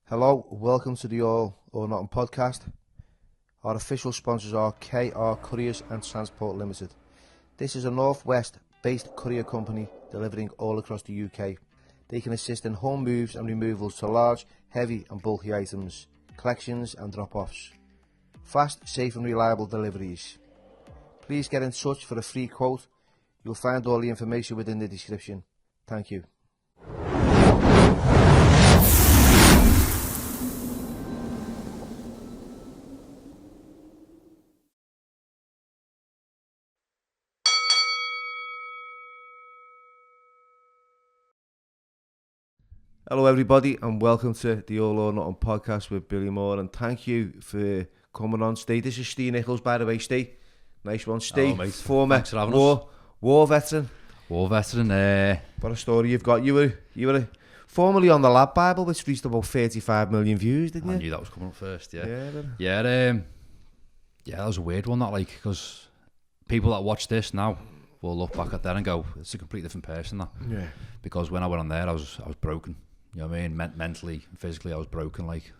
Hello, welcome to the All or Nothing podcast. Our official sponsors are KR Couriers and Transport Limited. This is a Northwest based courier company delivering all across the UK. They can assist in home moves and removals to large, heavy and bulky items, collections and drop-offs. Fast, safe and reliable deliveries. Please get in touch for a free quote. You'll find all the information within the description. Thank you. Hello everybody and welcome to the All or Nothing podcast with Billy Moore, and thank you for coming on, Ste. This is Ste Nicholls, by the way, Ste. Nice one, Ste. Hello, mate. Former war veteran. War veteran. What a story you've got. You were formerly on the Lab Bible, which reached about 35 million views, didn't you? I knew that was coming up first, yeah. Yeah, That was a weird one, that, like, because people that watch this now will look back at that and go, it's a completely different person, that. Yeah. Because when I went on there, I was broken. You know what I mean? Mentally, physically, I was broken. Like,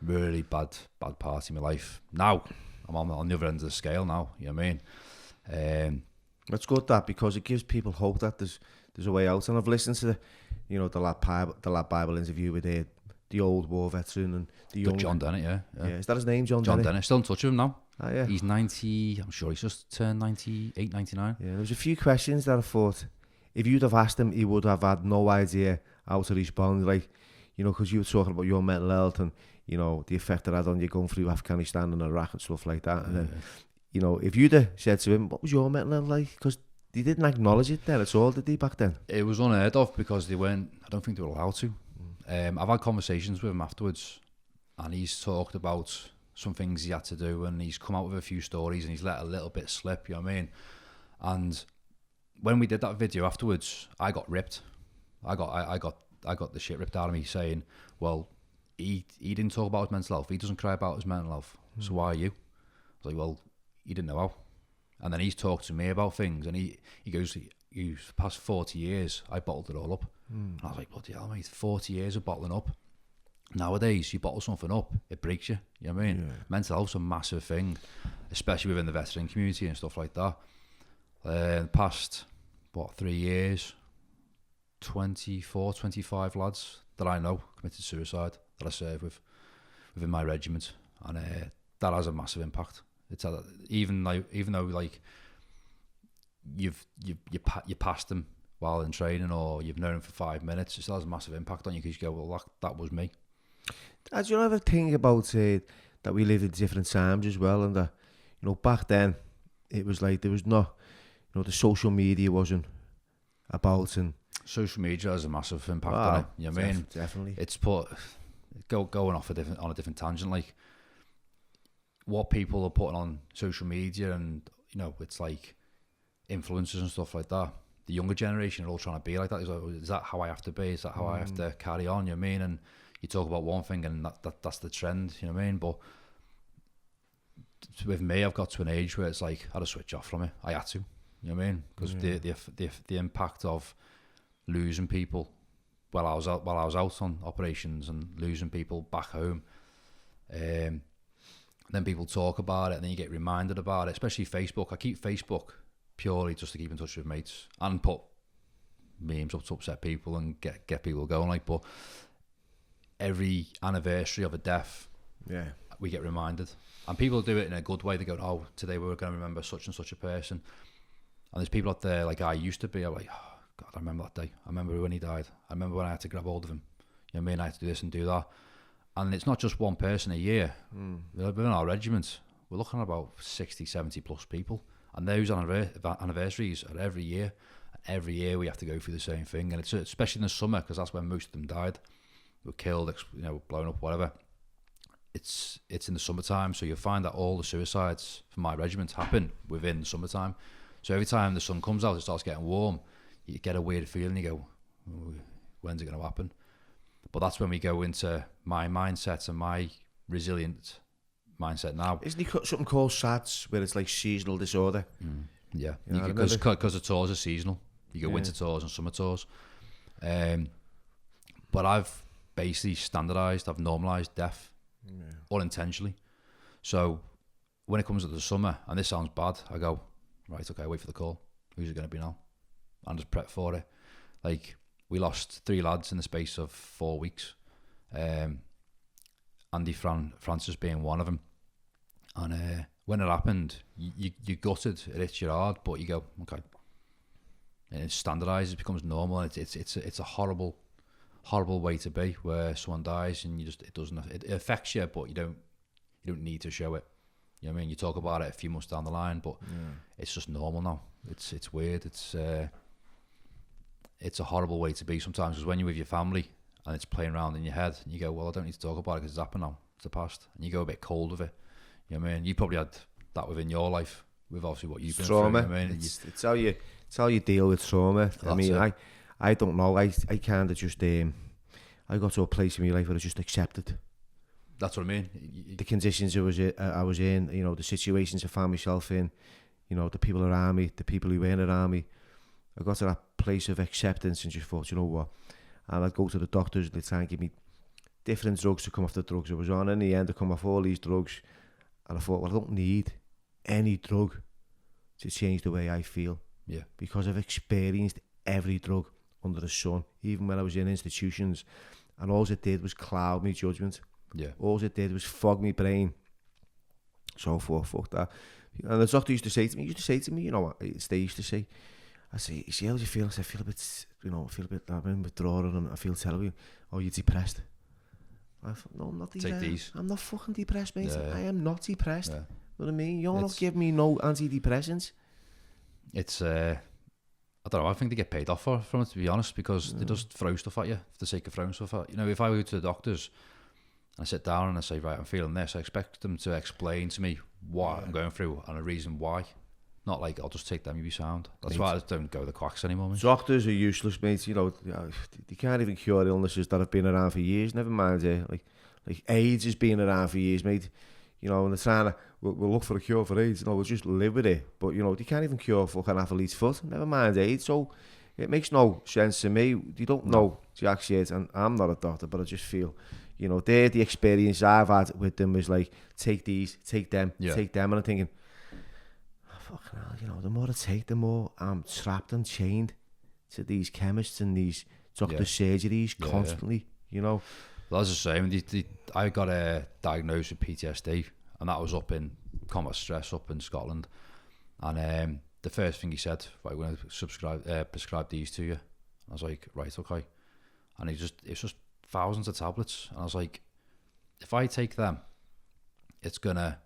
really bad part of my life. Now, I'm on the other end of the scale now. You know what I mean? That's good, that, because it gives people hope that there's a way out. And I've listened to the Lab Bible interview with the old war veteran and the young John Dennett, yeah. Is that his name, John John Dennett? Dennett. Still in touch with him now. Oh, yeah. He's 90. I'm sure he's just turned 98, 99. Yeah, there was a few questions that I thought, if you'd have asked him, he would have had no idea how to respond. Like, because you were talking about your mental health and, the effect that had on you going through Afghanistan and Iraq and stuff like that. And then, if you'd have said to him, what was your mental health like? Because they didn't acknowledge it there at all, did they, back then? It was unheard of because I don't think they were allowed to. I've had conversations with him afterwards, and he's talked about some things he had to do, and he's come out with a few stories, and he's let a little bit slip, you know what I mean? And when we did that video afterwards, I got ripped. I got the shit ripped out of me, saying, well, he didn't talk about his mental health. He doesn't cry about his mental health. So why are you? I was like, well, he didn't know how. And then he's talked to me about things, and he goes, for the past 40 years, I bottled it all up. And I was like, bloody hell, mate, 40 years of bottling up. Nowadays, you bottle something up, it breaks you. You know what I mean? Yeah. Mental health's a massive thing, especially within the veteran community and stuff like that. The past, 3 years, 24, 25 lads that I know committed suicide that I serve with within my regiment, and that has a massive impact. It's even though like you passed them while in training, or you've known them for 5 minutes, it still has a massive impact on you, because you go, well, that was me. Do you ever think about that we lived in different times as well, and that back then it was like there was not, the social media wasn't about, and social media has a massive impact on it. You know what I mean? Definitely. It's going off on a different tangent, like what people are putting on social media, and it's like influencers and stuff like that. The younger generation are all trying to be like that. Is that how I have to be? Is that how I have to carry on? You know what I mean? And you talk about one thing, and that's the trend. You know what I mean? But with me, I've got to an age where it's like I had to switch off from it. I had to. You know what I mean? Because the impact of losing people while I was out on operations, and losing people back home, then people talk about it, and then you get reminded about it, especially Facebook. I keep Facebook purely just to keep in touch with mates and put memes up to upset people and get people going, like. But every anniversary of a death, we get reminded, and people do it in a good way. They go, oh, today we're going to remember such and such a person. And there's people out there like I used to be. I'm like, oh, God, I remember that day. I remember when he died. I remember when I had to grab hold of him. You know what I mean? I had to do this and do that. And it's not just one person a year. Within our regiment, we're looking at about 60, 70 plus people. And those anniversaries are every year. And every year we have to go through the same thing. And it's especially in the summer, because that's when most of them died. Were killed, blown up, whatever. It's in the summertime. So you'll find that all the suicides from my regiment happen within the summertime. So every time the sun comes out, it starts getting warm, you get a weird feeling. You go, oh, when's it going to happen? But that's when we go into my mindset and my resilient mindset now. Isn't he something called SADS, where it's like seasonal disorder? Yeah, because the tours are seasonal. You go winter tours and summer tours. But I've basically standardised, I've normalised death, unintentionally. So when it comes to the summer, and this sounds bad, I go, right, okay, wait for the call. Who's it going to be now? And just prep for it. Like, we lost 3 lads in the space of 4 weeks. Andy Francis being one of them. And when it happened, you gutted, it hits you hard, but you go, okay. And it's standardised, it becomes normal. And it's a horrible way to be, where someone dies and it affects you, but you don't need to show it. You know what I mean? You talk about it a few months down the line, but it's just normal now. It's weird. It's a horrible way to be sometimes, because when you're with your family and it's playing around in your head, and you go, well, I don't need to talk about it because it's happened now. It's the past. And you go a bit cold with it. You know what I mean? You probably had that within your life, with obviously what you've been trauma. through. You know what I mean? It's how you deal with trauma. I mean, I don't know. I kind of just I got to a place in my life where I just accepted. That's what I mean. The conditions I was in, you know, the situations I found myself in, you know, the people around me, the people who weren't around me. I got to that place of acceptance and just thought, you know what? And I'd go to the doctors and they'd try and give me different drugs to come off the drugs I was on. And in the end, I come off all these drugs. And I thought, well, I don't need any drug to change the way I feel. Yeah. Because I've experienced every drug under the sun, even when I was in institutions. And all it did was cloud my judgment. Yeah. All it did was fog my brain. So I thought, fuck that. And the doctor used to say to me, you know what, they used to say, I say, how do you feel? I say, I feel a bit, I'm in withdrawal and I feel terrible. Oh, you're depressed. I thought, no, I'm not depressed. Take these. I'm not fucking depressed, mate. Yeah. I am not depressed. Yeah. You know what I mean? You're not giving me no antidepressants. It's, I don't know, I think they get paid off from it, to be honest, because they just throw stuff at you for the sake of throwing stuff at you. You know, if I go to the doctors, I sit down and I say, right, I'm feeling this, I expect them to explain to me what I'm going through and a reason why. Not like, I'll just take them, you'll be sound. That's why I just don't go to the quacks anymore, mate. Doctors are useless, mate. You know, they can't even cure illnesses that have been around for years. Never mind, like AIDS has been around for years, mate. You know, and they're trying to, we'll look for a cure for AIDS. No, we'll just live with it. But, you know, they can't even cure fucking athlete's foot. Never mind AIDS. So it makes no sense to me. They don't know jack shit, and I'm not a doctor, but I just feel, you know, the experience I've had with them is like, take these, take them, take them. And I'm thinking, fucking hell, you know, the more I take, the more I'm trapped and chained to these chemists and these doctor surgeries constantly, you know. Well, as I say, I got diagnosed with PTSD, and that was up in combat stress up in Scotland. And the first thing he said, right, we're going to prescribe these to you. I was like, right, okay. And it's just thousands of tablets. And I was like, if I take them, it's going to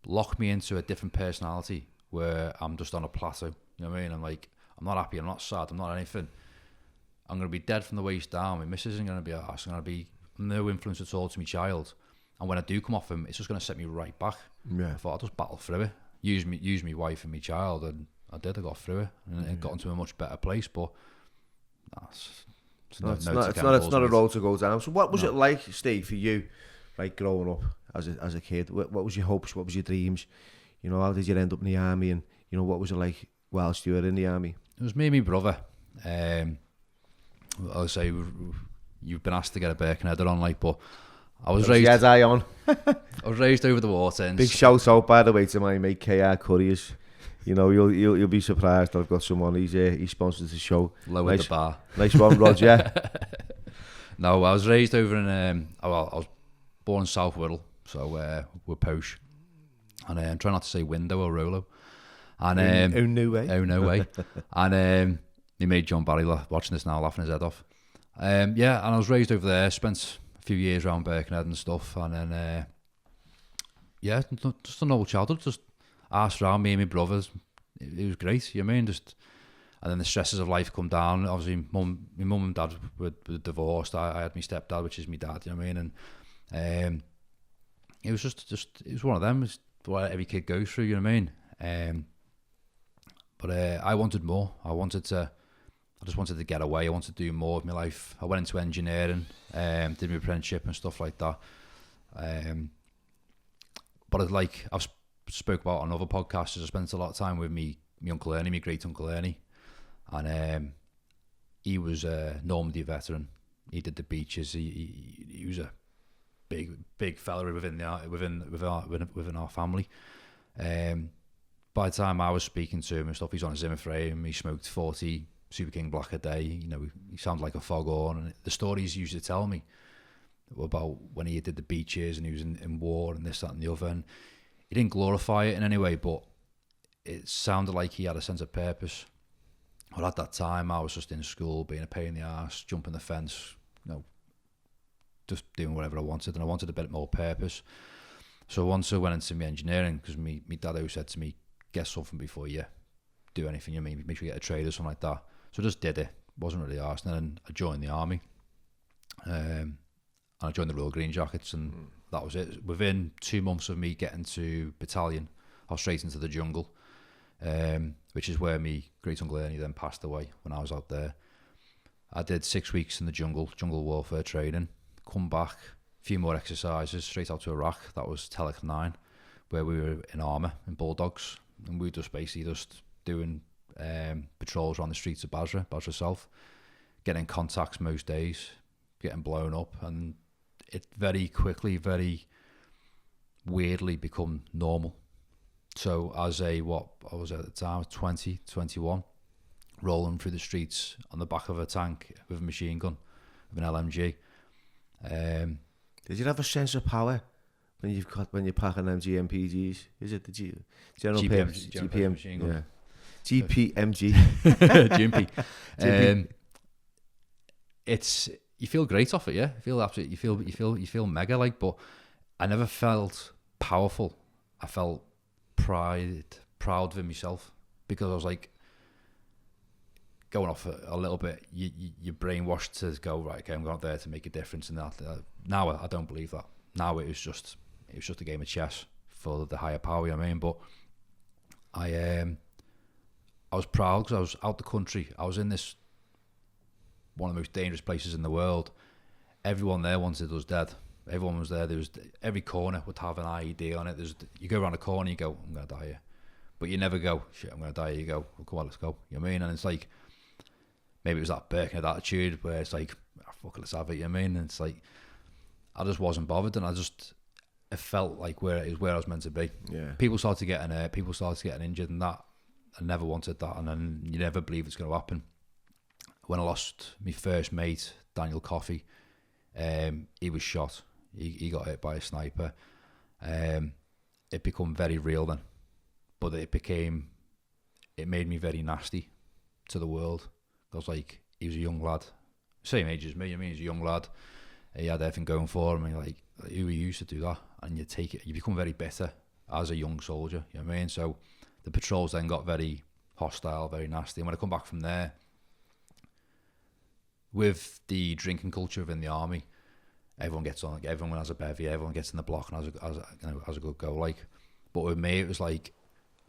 lock me into a different personality where I'm just on a plateau. You know what I mean? I'm like, I'm not happy, I'm not sad, I'm not anything. I'm going to be dead from the waist down. My missus isn't going to be ass. I'm going to be no influence at all to my child. And when I do come off him, it's just going to set me right back. Yeah. I thought I'll just battle through it. Use me wife and my child, and I did. I got through it, and it got into a much better place. But it's not a road to go down. So what was it like, Steve, for you, like growing up as a kid? What was your hopes? What was your dreams? You know, how did you end up in the army? And, you know, what was it like whilst you were in the army? It was me and my brother. I'll say you've been asked to get a Birkenheader on, like, but I was raised... Yes, I on. I was raised over the water. Big shout out, by the way, to my mate KR Couriers. You know, you'll be surprised that I've got someone. He sponsors the show. Lower the bar. Nice one, Roger. No, I was raised over in... I was born in South Wirral, so we're posh. And I'm trying not to say window or Rolo. And oh no way. Oh no way. And he made John Barry watching this now, laughing his head off. Yeah, and I was raised over there, spent a few years around Birkenhead and stuff, and then yeah, just an old childhood, just asked around me and my brothers. It was great, you know what I mean? And then the stresses of life come down. Obviously, my mum and dad were divorced. I had my stepdad, which is my dad, you know what I mean? And it was just it was one of them. It's what every kid goes through, you know what I mean? But I wanted more. I just wanted to get away. I wanted to do more of my life. I went into engineering, did my apprenticeship and stuff like that. But I've spoke about on other podcasts, I spent a lot of time with my Uncle Ernie, my great Uncle Ernie. And he was a Normandy veteran. he did the beaches. He was a big fella within our family. By the time I was speaking to him and stuff, he's on a Zimmer frame. He smoked 40 Super King Black a day. You know, he sounded like a foghorn. And the stories he used to tell me about when he did the beaches and he was in war and this, that, and the other. And he didn't glorify it in any way, but it sounded like he had a sense of purpose. Well, at that time, I was just in school, being a pain in the arse, jumping the fence, you know, just doing whatever I wanted, and I wanted a bit more purpose. So once I went into my engineering, because me dad always said to me, get something before you do anything. You mean, make sure you get a trade or something like that. So I just did it. Wasn't really arsed. And then I joined the army. And I joined the Royal Green Jackets, and that was it. Within 2 months of me getting to battalion, I was straight into the jungle, which is where my great uncle Ernie then passed away when I was out there. I did 6 weeks in the jungle warfare training, come back, a few more exercises, straight out to Iraq. That was Telek 9, where we were in armour, in bulldogs, and we were just basically just doing patrols around the streets of Basra South, getting contacts most days, getting blown up, and it very quickly, very weirdly become normal. So as what I was at the time, 20, 21, rolling through the streets on the back of a tank with a machine gun, with an LMG. Did you have a sense of power when you're packing them GMPGs? Is it the general GPM machine gun? Yeah. GPMG. GMP. It's, you feel great off it, yeah. You feel mega like, but I never felt powerful. I felt proud of myself, because I was like, going off a little bit, you're brainwashed to go, right, okay, I'm going out there to make a difference in that. Now I don't believe that. Now it was just a game of chess for the higher power, you know what I mean? But I was proud because I was out the country. I was in this one of the most dangerous places in the world. Everyone there wanted us dead. Everyone was there. There was, every corner would have an IED on it. You go around a corner, you go, I'm going to die here. But you never go, shit, I'm going to die here. You go, well, come on, let's go. You know what I mean? And it's like, maybe it was that Birkenhead attitude where it's like, oh, fuck it, let's have it, you know what I mean? And it's like, I just wasn't bothered, and it felt like where I was meant to be. Yeah. People started getting hurt, people started getting injured, and that, I never wanted that, and then you never believe it's going to happen. When I lost my first mate, Daniel Coffey, he was shot. He got hit by a sniper. It became very real then, but it made me very nasty to the world. I was like, he was a young lad, same age as me. I mean, he's a young lad. He had everything going for him. And like, who are you to do that? And you take it. You become very bitter as a young soldier. You know what I mean? So the patrols then got very hostile, very nasty. And when I come back from there, with the drinking culture within the army, everyone gets on. Everyone has a bevy. Everyone gets in the block and has a good go. Like, but with me, it was like,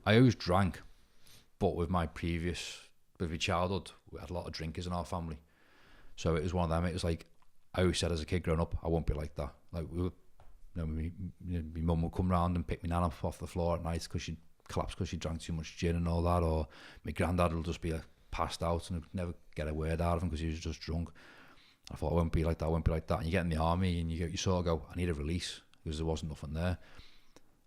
I always drank, but with my childhood, we had a lot of drinkers in our family. So it was one of them. It was like, I always said as a kid growing up, I won't be like that. Like, we would, my mum would come round and pick me nan up off the floor at night because she'd collapse because she drank too much gin and all that. Or my granddad would just be passed out and I'd never get a word out of him because he was just drunk. I thought, I won't be like that, And you get in the army and you sort of go, I need a release, because there wasn't nothing there.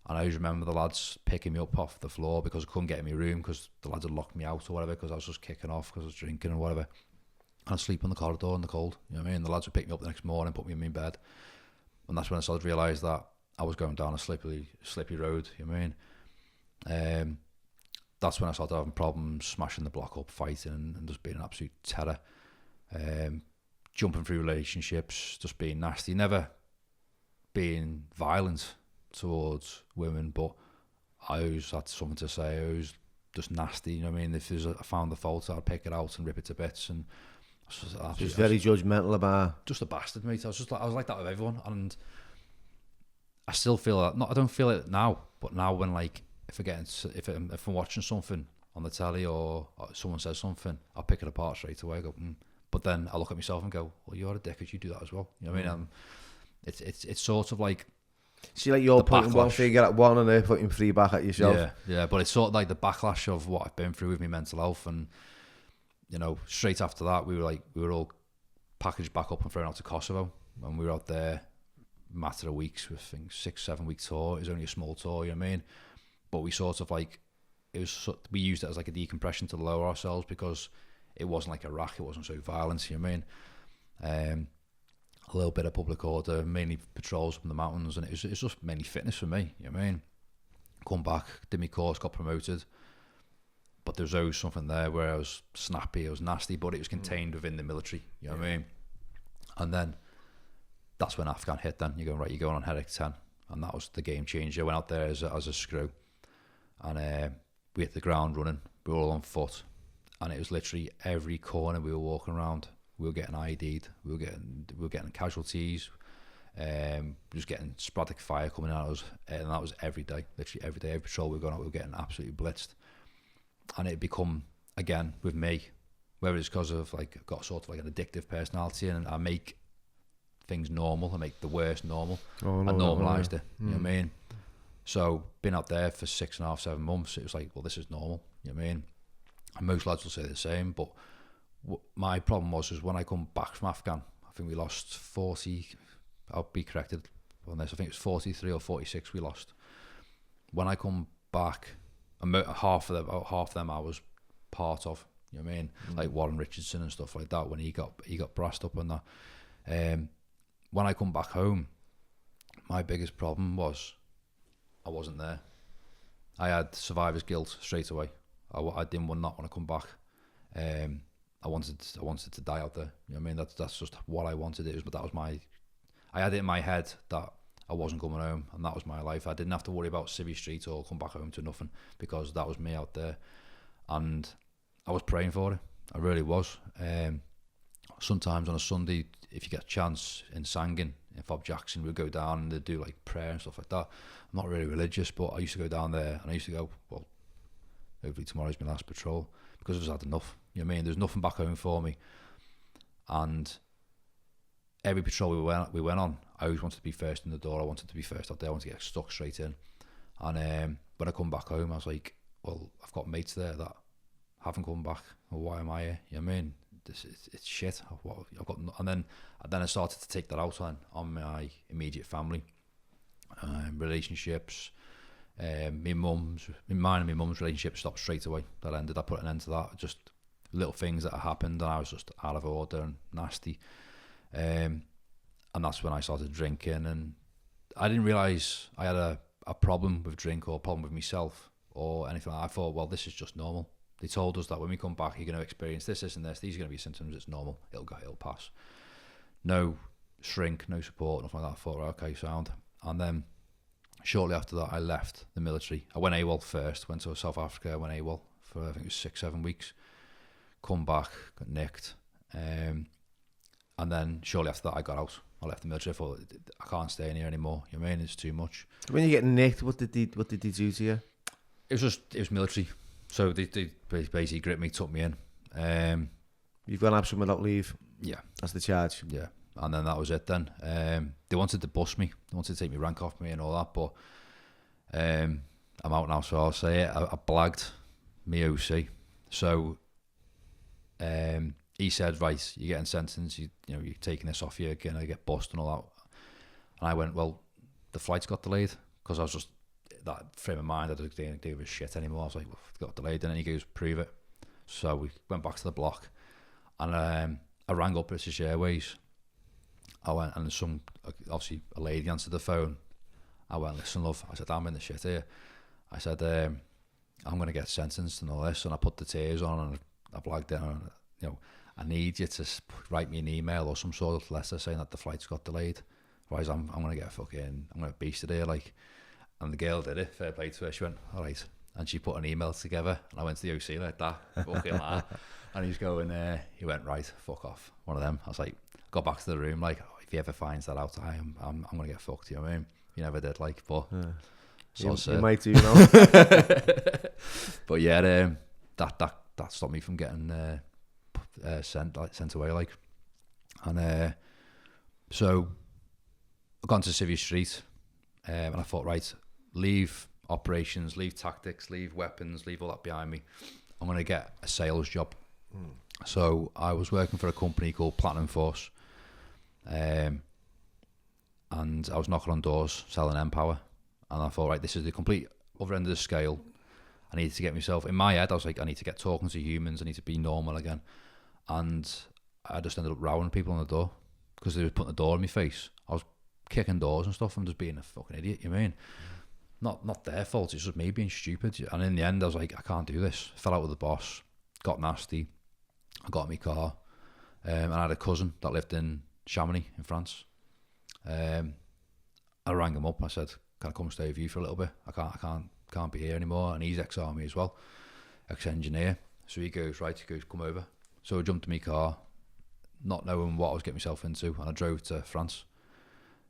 And I always remember the lads picking me up off the floor because I couldn't get in my room because the lads had locked me out or whatever, because I was just kicking off because I was drinking or whatever. And I'd sleep on the corridor in the cold, you know what I mean? The lads would pick me up the next morning, put me in my bed. And that's when I started to realise that I was going down a slippery road, you know what I mean? That's when I started having problems, smashing the block up, fighting, and just being an absolute terror. Jumping through relationships, just being nasty, never being violent towards women, but I always had something to say. I was just nasty, you know what I mean? If I found the fault, I'd pick it out and rip it to bits. And just very judgmental about. Just a bastard, mate. I was like that with everyone, and I still feel that. Not, I don't feel it now, but now when like if I'm watching something on the telly or someone says something, I'll pick it apart straight away. I go, But then I look at myself and go, well, you're a dick because you do that as well. You know what I mean? It's sort of like, see, like you're pointing one finger at one and they're putting three back at yourself. Yeah. But it's sort of like the backlash of what I've been through with my mental health, and you know, straight after that, we were all packaged back up and thrown out to Kosovo. And we were out there a matter of weeks, I think 6-7 week tour. It was only a small tour, you know what I mean? But we sort of like, we used it as like a decompression to lower ourselves, because it wasn't like Iraq, it wasn't so violent, you know what I mean? A little bit of public order, mainly patrols up in the mountains, and it's just mainly fitness for me, you know what I mean? Come back, did my course, got promoted, but there was always something there where I was snappy, I was nasty, but it was contained within the military, you know what I mean? And then that's when Afghan hit. Then you're going on Headache 10, and that was the game changer. I went out there as a screw, and we hit the ground running. We were all on foot, and it was literally every corner we were walking around, we were getting ID'd, we were getting casualties, just getting sporadic fire coming at us, and that was every day, literally every day. Every patrol we were going out, we were getting absolutely blitzed, and it had become, again with me, whether it's because of like I've got sort of like an addictive personality, and I make things normal, I make the worst normal. I normalised it, you know what I mean? So been out there for 6.5, 7 months, it was like, well, this is normal, you know what I mean? And most lads will say the same, but my problem was when I come back from Afghan, I think we lost 40, I'll be corrected on this, I think it was 43 or 46 we lost. When I come back, half of them I was part of, you know what I mean? Like Warren Richardson and stuff like that, when he got brassed up on that. When I come back home, my biggest problem was I wasn't there. I had survivor's guilt straight away. I didn't not want to come back. I wanted to die out there. You know what I mean? That's just what I wanted. I had it in my head that I wasn't coming home, and that was my life. I didn't have to worry about Civvy Street or come back home to nothing, because that was me out there, and I was praying for it. I really was. Sometimes on a Sunday, if you get a chance in Sangin, in Fob Jackson, we'd go down and they'd do like prayer and stuff like that. I'm not really religious, but I used to go down there, and I used to go, well, hopefully tomorrow's my last patrol, because I've just had enough. You know what I mean? There's nothing back home for me. And every patrol we went on, I always wanted to be first in the door. I wanted to be first out there. I wanted to get stuck straight in. And when I come back home, I was like, well, I've got mates there that haven't come back. Well, why am I here? You know what I mean? It's shit. I've got, and then I started to take that out on my immediate family, relationships. Mine and my mum's relationship stopped straight away. I put an end to that. Just little things that happened, and I was just out of order and nasty. And that's when I started drinking, and I didn't realise I had a problem with drink or a problem with myself or anything like that. I thought, well, this is just normal. They told us that when we come back, you're going to experience this, and this. These are going to be symptoms. It's normal. It'll pass. No shrink, no support, nothing like that. I thought, okay, sound. And then shortly after that, I left the military. I went AWOL first. Went to South Africa. I went AWOL for, I think it was 6-7 weeks. Come back, got nicked. And then shortly after that, I got out. I left the military. I thought, I can't stay in here anymore. You know what I mean? It's too much. When you get nicked, what did they do to you? It was military. So they basically gripped me, took me in. You've gone absent without leave? Yeah. That's the charge? Yeah. And then that was it then. They wanted to bust me. They wanted to take me rank off me and all that, but I'm out now, so I'll say it. I blagged me OC. So he said, right, you're getting sentenced, you're taking this off you, you're going to get bust and all that. And I went, well, the flights got delayed, because I was just, that frame of mind, I didn't give a shit anymore. I was like, well, it got delayed, and then he goes, prove it. So we went back to the block, and I rang up British Airways. I went, and obviously a lady answered the phone. I went, listen, love, I said, I'm in the shit here. I said, I'm going to get sentenced and all this, and I put the tears on, and I blagged down, I need you to write me an email or some sort of letter saying that the flights got delayed. Otherwise, I'm going to get I'm going to beast it here, like. And the girl did it, fair play to her. She went, all right. And she put an email together, and I went to the OC like that, fucking like that. And he's going, he went, right, fuck off. One of them. I was like, got back to the room, like, oh, if he ever finds that out, I'm going to get fucked, you know what I mean? You never did, like, but... Yeah. You might do, you know. But yeah, that stopped me from getting sent away, like. And so I've gone to Civvy Street, and I thought, right, leave operations, leave tactics, leave weapons, leave all that behind me. I'm going to get a sales job. So I was working for a company called Platinum Force, and I was knocking on doors selling Empower, and I thought, right, this is the complete other end of the scale. I needed to get myself, in my head, I was like, I need to get talking to humans, I need to be normal again. And I just ended up rowing people on the door because they were putting the door in my face. I was kicking doors and stuff and just being a fucking idiot, you mean? Not their fault, it's just me being stupid. And in the end, I was like, I can't do this. Fell out with the boss, got nasty. I got in my car, and I had a cousin that lived in Chamonix in France. I rang him up. I said, "Can I come stay with you for a little bit? I can't be here anymore." And he's ex-army as well, ex-engineer. So he goes, "Right," he goes, "Come over." So I jumped in my car, not knowing what I was getting myself into, and I drove to France.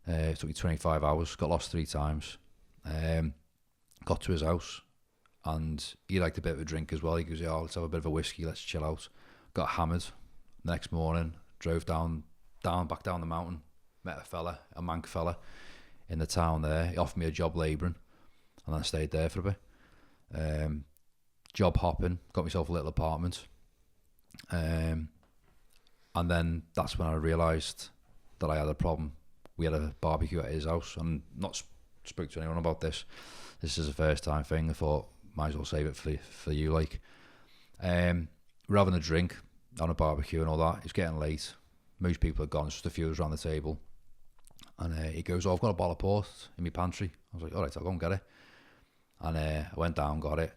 It took me 25 hours. Got lost 3 times. Got to his house, and he liked a bit of a drink as well. He goes, "Yeah, let's have a bit of a whiskey. Let's chill out." Got hammered. The next morning, drove back down the mountain. Met a Manc fella in the town there. He offered me a job labouring, and then I stayed there for a bit. Job hopping, got myself a little apartment. And then that's when I realised that I had a problem. We had a barbecue at his house, and not spoke to anyone about this. This is a first time thing. I thought, might as well save it for you, like. We're having a drink on a barbecue and all that. It's getting late. Most people are gone. It's just a few of us around the table. And he goes, "Oh, I've got a bottle of port in my pantry." I was like, "All right, I'll go and get it." And I went down, got it,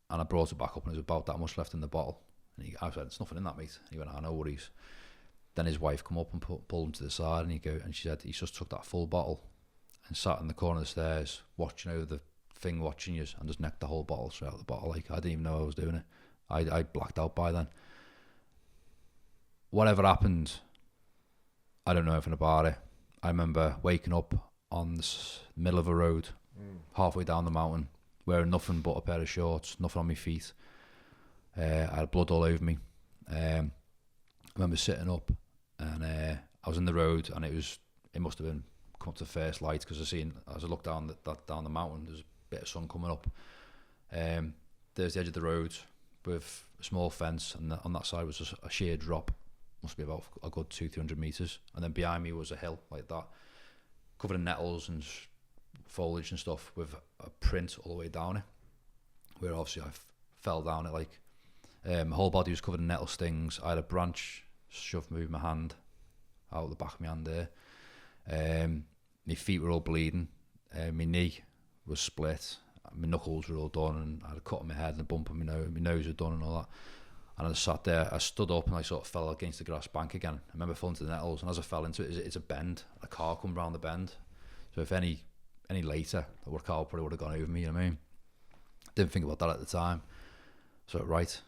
and I brought it back up, and there was about that much left in the bottle. And I said, "It's nothing in that, mate." And he went, "I know worries." Then his wife come up and pulled him to the side, and she said, "He just took that full bottle and sat in the corner of the stairs, watching over the thing, watching you, and just necked the whole bottle straight out of the bottle. Like, I didn't even know I was doing it. I blacked out by then. Whatever happened, I don't know anything about it. I remember waking up on the middle of a road, halfway down the mountain, wearing nothing but a pair of shorts, nothing on my feet. I had blood all over me. I remember sitting up, and I was in the road, and it must have been come up to the first light, because as I looked down down the mountain, there's a bit of sun coming up. There's the edge of the road with a small fence, and on that side was just a sheer drop. Must be about a good 200-300 metres, and then behind me was a hill like that, covered in nettles and foliage and stuff, with a print all the way down it, where obviously I fell down it. Like, my whole body was covered in nettle stings. I had a branch shoved through my hand, out the back of my hand there. My feet were all bleeding. My knee was split. My knuckles were all done, and I had a cut on my head and a bump on my nose. My nose was done and all that. And I sat there, I stood up, and I sort of fell against the grass bank again. I remember falling to the nettles, and as I fell into it, it's a bend. A car come round the bend. So if any later, the car probably would have gone over me, you know what I mean? Didn't think about that at the time. So, right.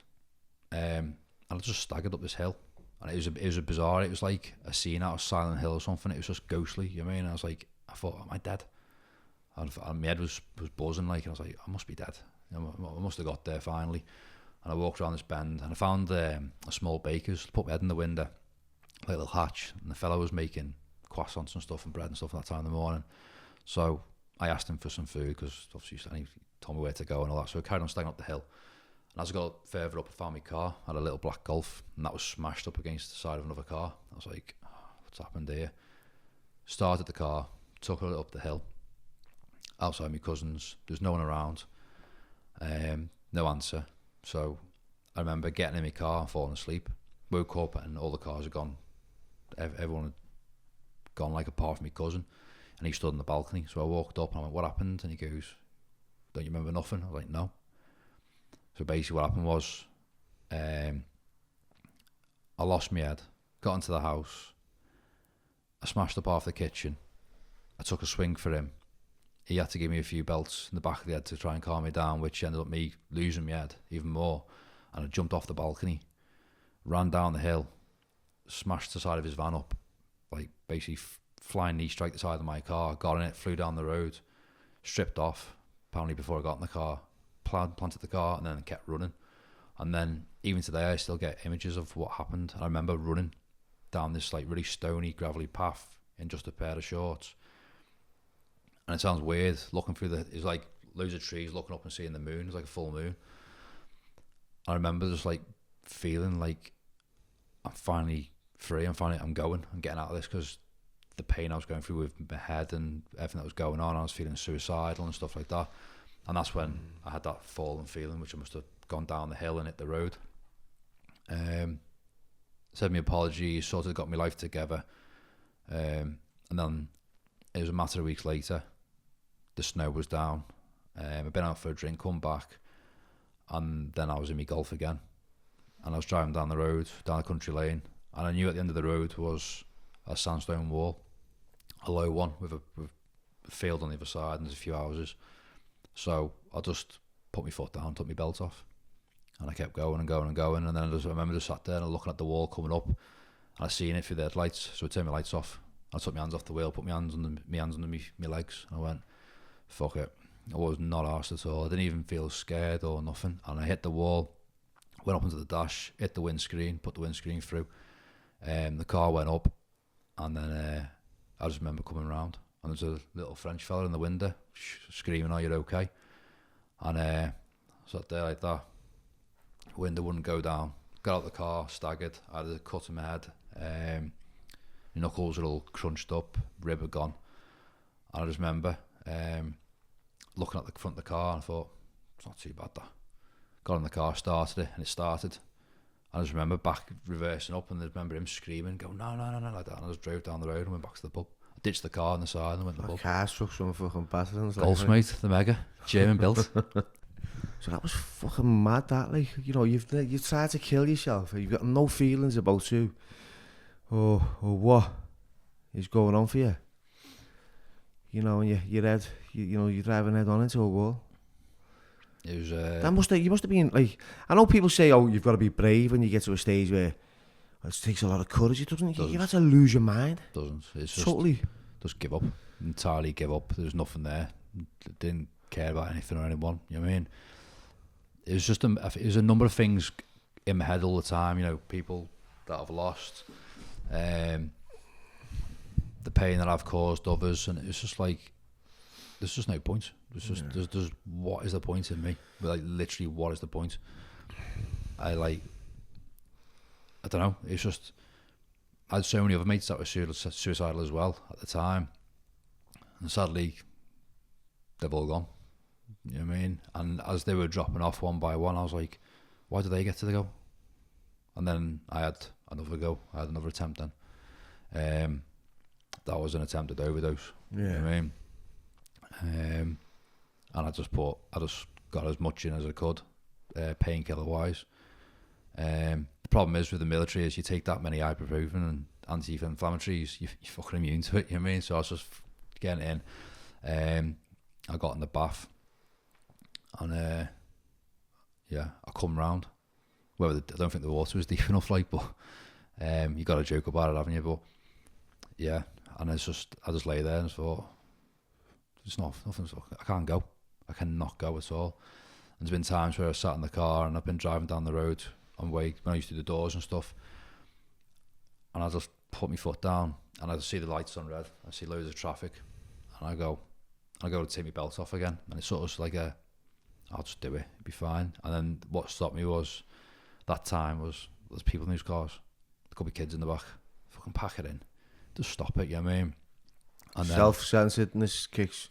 And I just staggered up this hill. And it was a bizarre, it was like a scene out of Silent Hill or something. It was just ghostly, you know what I mean? I was like, I thought, am I dead? And my head was buzzing, like, and I was like, I must be dead. You know, I must have got there finally. And I walked around this bend, and I found a small baker's, put my head in the window, like a little hatch, and the fellow was making croissants and stuff and bread and stuff at that time in the morning. So I asked him for some food, because obviously he told me where to go and all that. So I carried on staggering up the hill. And as I got further up, I found my car. I had a little black Golf, and that was smashed up against the side of another car. I was like, oh, what's happened here? Started the car, took it up the hill, outside my cousin's. There's no one around. No answer. So I remember getting in my car and falling asleep. Woke up and all the cars had gone. Everyone had gone, like, apart from my cousin. And he stood on the balcony. So I walked up and I went, "What happened?" And he goes, "Don't you remember nothing?" I was like, "No." So basically what happened was, I lost my head, got into the house, I smashed up half the kitchen, I took a swing for him. He had to give me a few belts in the back of the head to try and calm me down, which ended up me losing my head even more. And I jumped off the balcony, ran down the hill, smashed the side of his van up, like basically flying knee straight the side of my car, got in it, flew down the road, stripped off, apparently before I got in the car, planted the car, and then kept running. And then even today I still get images of what happened. I remember running down this like really stony, gravelly path in just a pair of shorts. And it sounds weird, looking through it's like loads of trees, looking up and seeing the moon. It's like a full moon. I remember just like feeling like I'm finally free. I'm going. I'm getting out of this, because the pain I was going through with my head and everything that was going on, I was feeling suicidal and stuff like that. And that's when I had that falling feeling, which I must have gone down the hill and hit the road. Said my apologies, sort of got my life together. And then it was a matter of weeks later, the snow was down. I'd been out for a drink, come back, and then I was in my golf again. And I was driving down the road, down a country lane, and I knew at the end of the road was a sandstone wall, a low one with a field on the other side, and there's a few houses. So I just put my foot down, took my belt off, and I kept going and going and going. And then I remember just sat there and looking at the wall coming up, and I seen it through the headlights. So I turned my lights off. I took my hands off the wheel, put my hands under my legs, and I went, fuck it. I was not arsed at all. I didn't even feel scared or nothing. And I hit the wall, went up into the dash, hit the windscreen, put the windscreen through. The car went up, and then I just remember coming round, and there's a little French fella in the window screaming, "Are you okay?" And I sat there like that. Window wouldn't go down. Got out the car, staggered. I had a cut in my head. My knuckles were all crunched up, rib had gone. And I just remember looking at the front of the car, and I thought, it's not too bad that. Got in the car, started it, and it started. I just remember back reversing up, and I remember him screaming, go no, like that. And I just drove down the road and went back to the pub. I ditched the car on the side and went to the pub. Car struck some fucking patterns. Golf, mate, the Mega, German built. So that was fucking mad, that, like, you know, you've tried to kill yourself, you've got no feelings about you, or what is going on for you, you know, and your head, you know, you're driving head on into a wall. It was, you must have been, like, I know people say, oh, you've got to be brave when you get to a stage where it takes a lot of courage. It doesn't. You have to lose your mind. Doesn't. It's totally. Just give up. Entirely give up. There's nothing there. Didn't care about anything or anyone. You know what I mean? It was just it was a number of things in my head all the time. You know, people that I've lost, the pain that I've caused others, and it's just like there's just no point. There's just there's what is the point in me? Like, literally, what is the point? I don't know. It's just I had so many other mates that were suicidal as well at the time, and sadly, they've all gone. You know what I mean? And as they were dropping off one by one, I was like, why do they get to go? And then I had another go. I had another attempt then. That was an attempted overdose. Yeah. You know what I mean? And I just got as much in as I could, painkiller wise. The problem is with the military is you take that many ibuprofen and anti-inflammatories, you're fucking immune to it. You know what I mean? So I was just getting in. I got in the bath, and I come round. Well, I don't think the water was deep enough, like, but you got to joke about it, haven't you? But yeah, and I just lay there and thought, it's nothing's. I can't go. I cannot go at all. And there's been times where I sat in the car and I've been driving down the road on way when I used to do the doors and stuff, and I just put my foot down and I see the lights on red. I see loads of traffic, and I go to take my belt off again, and it's sort of like I'll just do it, it'll be fine. And then what stopped me was there's people in these cars, there could be kids in the back, fucking pack it in, just stop it, you know what I mean? And self-centeredness kicks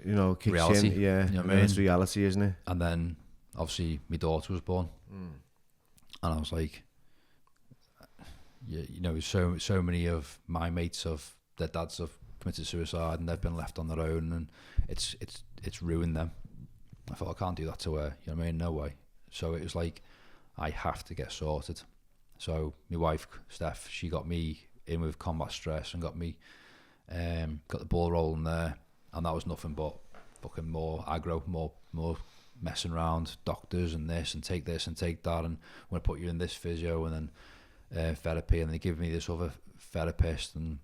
reality, in, yeah, you know what I mean? It's reality, isn't it? And then obviously my daughter was born, and I was like, you know, so many of my mates their dads have committed suicide and they've been left on their own, and it's ruined them. I thought, I can't do that to her, you know what I mean? No way. So it was like, I have to get sorted. So my wife Steph, she got me in with combat stress and got me got the ball rolling there, and that was nothing but fucking more aggro, more messing around, doctors and this and take that, and I'm gonna put you in this physio and then therapy, and they give me this other therapist, and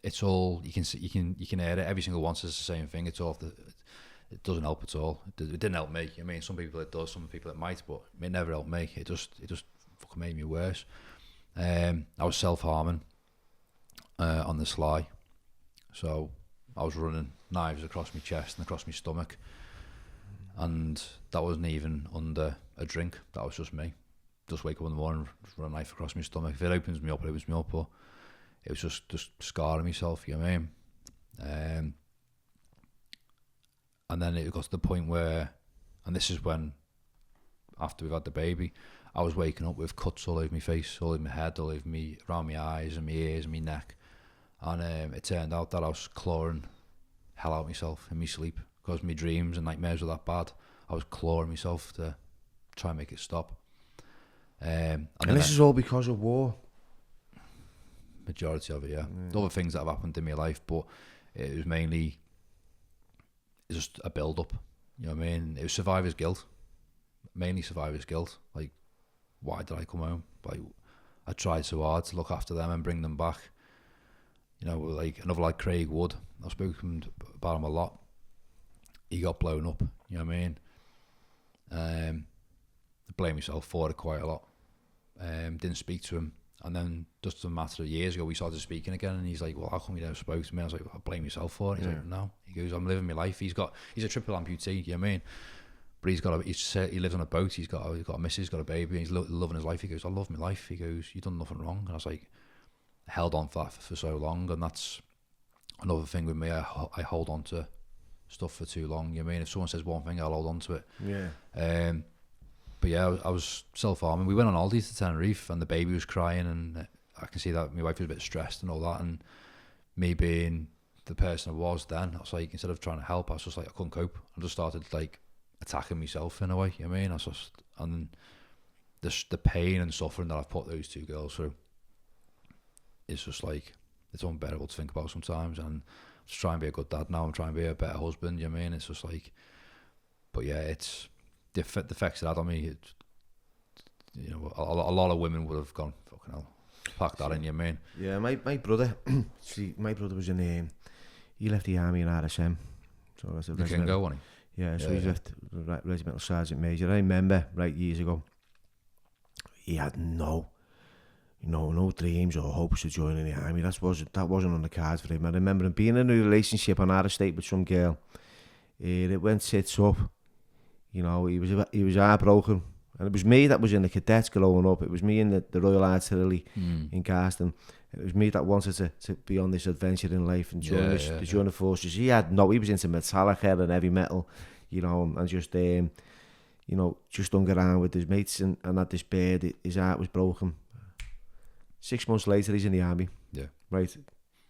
it's all you can hear it. Every single one says the same thing. It's all it doesn't help at all. It didn't help me. I mean, some people it does, some people it might, but it never helped me. It just fucking made me worse. I was self-harming on the sly, so I was running knives across my chest and across my stomach, and that wasn't even under a drink. That was just me. just wake up in the morning, just run a knife across my stomach. If it opens me up, it opens me up. But it was just scarring myself, you know what I mean? And then it got to the point where, and this is when, after we've had the baby, I was waking up with cuts all over my face, all over my head, all over me, around my eyes and my ears and my neck. And it turned out that I was clawing hell out of myself in my sleep, because my dreams and nightmares were that bad. I was clawing myself to try and make it stop. And this is all because of war. Majority of it, yeah. Other things that have happened in my life, but it was mainly just a build-up. You know what I mean? It was survivor's guilt. Mainly survivor's guilt. Like, why did I come home? Like, I tried so hard to look after them and bring them back. You know, like another like Craig Wood. I've spoken about him a lot. He got blown up. You know what I mean? I blame myself for it quite a lot. Didn't speak to him. And then just a matter of years ago, we started speaking again, and he's like, well, how come you never spoke to me? I was like, well, I blame yourself for it. He's like, no. He goes, I'm living my life. He's a triple amputee, you know what I mean? But he lives on a boat, he's got a missus, he's got a baby, and he's loving his life. He goes, I love my life. He goes, you've done nothing wrong. And I was like, I held on for that for so long, and that's another thing with me. I hold on to stuff for too long, you know what I mean? If someone says one thing, I'll hold on to it. Yeah. But yeah, I was self-harming. We went on holidays to Tenerife, and the baby was crying, and I can see that my wife was a bit stressed and all that. And me being the person I was then, I was like, instead of trying to help, I was just like, I couldn't cope. I just started like attacking myself in a way, you know what I mean? And the pain and suffering that I've put those two girls through, it's just like, it's unbearable to think about sometimes. And I'm just trying to be a good dad now. I'm trying to be a better husband, you know what I mean? It's just like, but yeah, it's the effects it had on me. You know, a lot of women would have gone, fucking hell, pack that in, you know what I mean? Yeah, my brother, my brother was in, he left the army in RSM. So that's a The Kingo, wasn't he? Yeah, so he left Regimental Sergeant Major. I remember, years ago, he had no dreams or hopes of joining the army. That wasn't on the cards for him. I remember him being in a relationship on our estate with some girl. It went tits up. You know, he was heartbroken. And it was me that was in the cadets growing up. It was me in the Royal Artillery in Garston. It was me that wanted to be on this adventure in life and join the forces. He was into Metallica and heavy metal, you know, and just just hung around with his mates and had this bed. His heart was broken. 6 months later, he's in the army. Yeah. Right.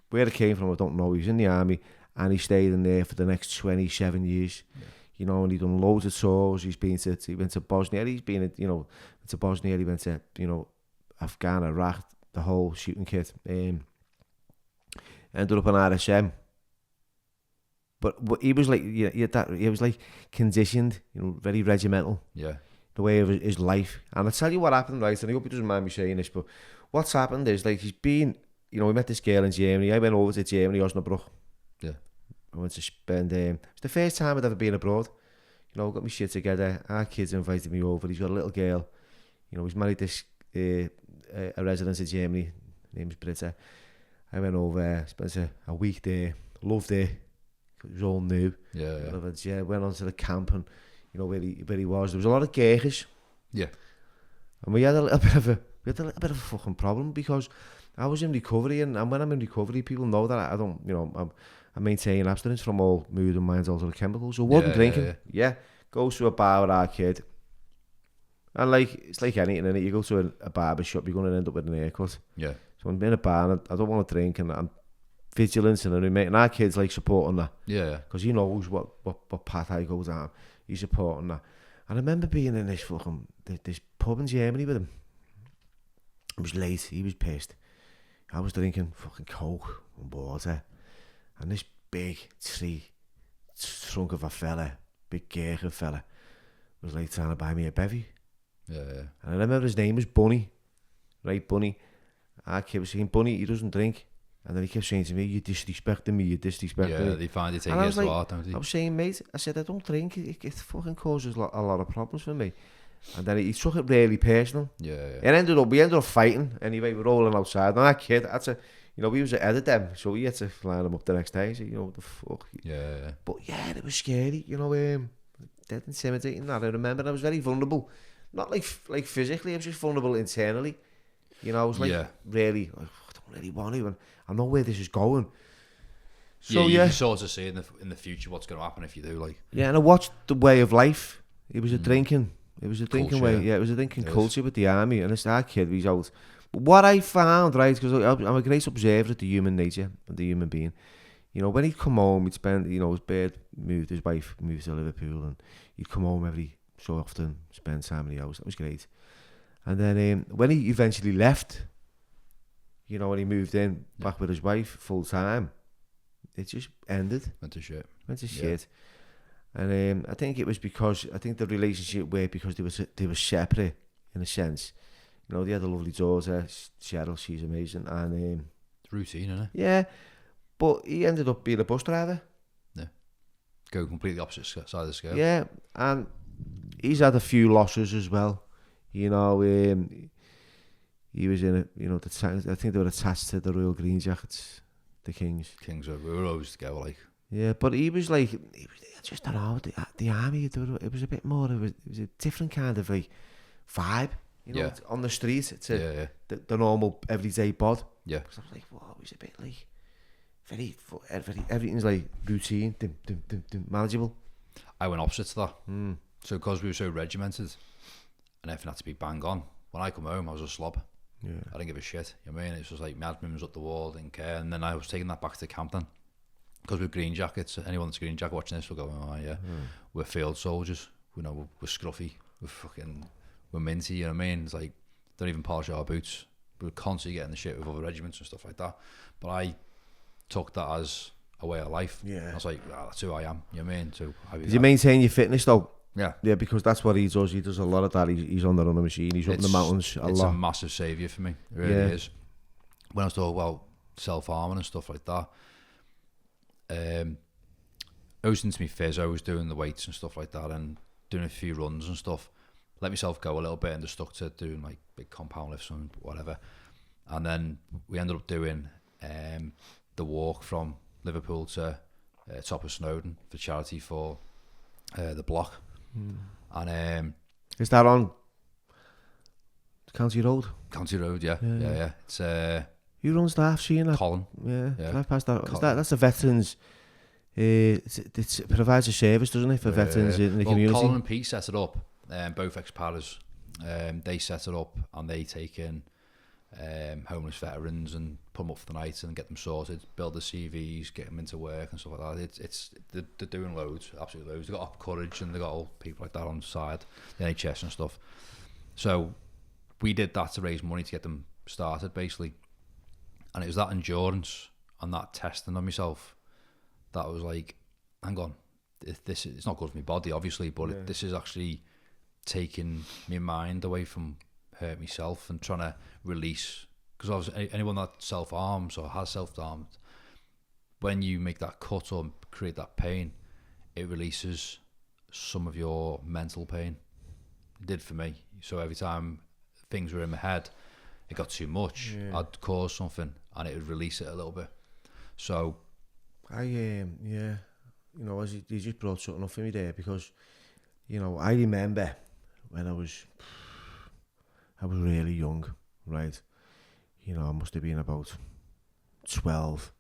Where it came from, I don't know. He was in the army, and he stayed in there for the next 27 years. Yeah. You know, and he done loads of tours. He went to Bosnia. He's been, to Bosnia. He went to, Afghan, Iraq, the whole shooting kit. Ended up on RSM. But he was like, he was like conditioned, very regimental. Yeah. The way of his life. And I'll tell you what happened, right? And I hope he doesn't mind me saying this, but what's happened is, like, he's been, we met this girl in Germany. I went over to Germany, Osnabrück. Yeah. I went to spend, it's the first time I'd ever been abroad. Got my shit together. Our kids invited me over. He's got a little girl. He's married this, a resident of Germany. Her name's Britta. I went over, spent a week there. Loved it. It was all new. Yeah. Went on to the camp and, where he was. There was a lot of Gurkhas. Yeah. And we had a little bit of a fucking problem, because I was in recovery, and when I'm in recovery, people know that I don't, I maintain abstinence from all mood and mind altered chemicals. So wasn't drinking. Yeah. Goes to a bar with our kid. And it's like anything, innit? You go to a barber shop, you're going to end up with an haircut. Yeah. So I'm in a bar and I don't want to drink, and I'm vigilant, and our kid's like supporting that. Yeah. Because he knows what path I go down. He's supporting that. And I remember being in this fucking this pub in Germany with him. It was late. He was pissed. I was drinking fucking Coke and water. And this big trunk of a fella, big Gurkha fella, was like trying to buy me a bevy. Yeah. And I remember his name was Bunny. Right, Bunny. Our kid was saying, Bunny, he doesn't drink. And then he kept saying to me, you're disrespecting me. Yeah, they find it taking it so hard, don't they? I was saying, mate, I said, I don't drink. It fucking causes a lot of problems for me. And then he took it really personal. Yeah. And we ended up fighting. Anyway, we're rolling outside. And that kid, we was ahead of them, so we had to line them up the next day. So, what the fuck? Yeah. But yeah, it was scary, dead intimidating. I remember I was very vulnerable. not like physically, I was just vulnerable internally. You know, I was like, really, like, I don't really want to, and I know where this is going. So you can sort of see in the future what's going to happen if you do, like. Yeah, and I watched the way of life. It was a drinking culture, way. Yeah, it was a drinking culture with the army, and it's that kid, he's out. But what I found, right, because I'm a great observer of the human nature, of the human being. You know, when he'd come home, he'd spend, you know, his wife moved to Liverpool, and he'd come home every so often, spend time in the house. That was great. And then when he eventually left, you know, when he moved in back with his wife full time, it just ended. Went to shit. And I think it was because the relationship worked because they were separate in a sense. You know, they had a lovely daughter, Cheryl. She's amazing, and it's routine, isn't it? Yeah, but he ended up being a bus driver. Yeah, go completely opposite side of the scale. Yeah, and he's had a few losses as well. You know, he was in I think they were attached to the Royal Green Jackets. The Kings we were always together, like. Yeah, but he was I just don't know, the army, it was a bit more, it was a different kind of like vibe, you know, on the street to the normal everyday bod. Yeah. Because I was like, whoa, it was a bit like, very everything's like routine, manageable. I went opposite to that. So because we were so regimented and everything had to be bang on, when I come home I was a slob. Yeah. I didn't give a shit. You know what I mean? It was just like my admin was up the wall, didn't care. And then I was taking that back to camp then. Because we're green jackets. Anyone that's green jacket watching this will go, oh yeah, we're field soldiers. We know we're scruffy. We're minty, you know what I mean? It's like, don't even polish our boots. We're constantly getting the shit with other regiments and stuff like that. But I took that as a way of life. Yeah. I was like, that's who I am. You know what I mean? So did you maintain your fitness though? Yeah. Yeah, because that's what he does. He does a lot of that. He's on the running machine. He's up in the mountains a lot. It's a massive saviour for me. It really is. When I was talking about self-harming and stuff like that, I was into my phys. I was doing the weights and stuff like that and doing a few runs and stuff. Let myself go a little bit and just stuck to doing like big compound lifts and whatever. And then we ended up doing the walk from Liverpool to top of Snowdon for charity for the block. And is that on County Road? County Road, yeah. It's who runs that? I've seen that. Colin. Yeah. Drive past that. That's the veterans. It provides a service, doesn't it, for veterans in the community? Colin and Pete set it up. Both ex-paras. They set it up and they take in homeless veterans and put them up for the night and get them sorted, build the CVs, get them into work and stuff like that. They're doing loads, absolutely loads. They've got Up Courage and they've got all people like that on the side, the NHS and stuff. So we did that to raise money to get them started, basically. And it was that endurance and that testing on myself that was like, hang on, it's not good for my body, obviously, but this is actually taking my mind away from hurt myself and trying to release. Because obviously anyone that self-harms or has self-harmed, when you make that cut or create that pain, it releases some of your mental pain. It did for me. So every time things were in my head, it got too much, I'd cause something and it would release it a little bit. So I you know, as you just brought something up for me there, because you know, I remember when I was really young, right? You know, I must have been about 12,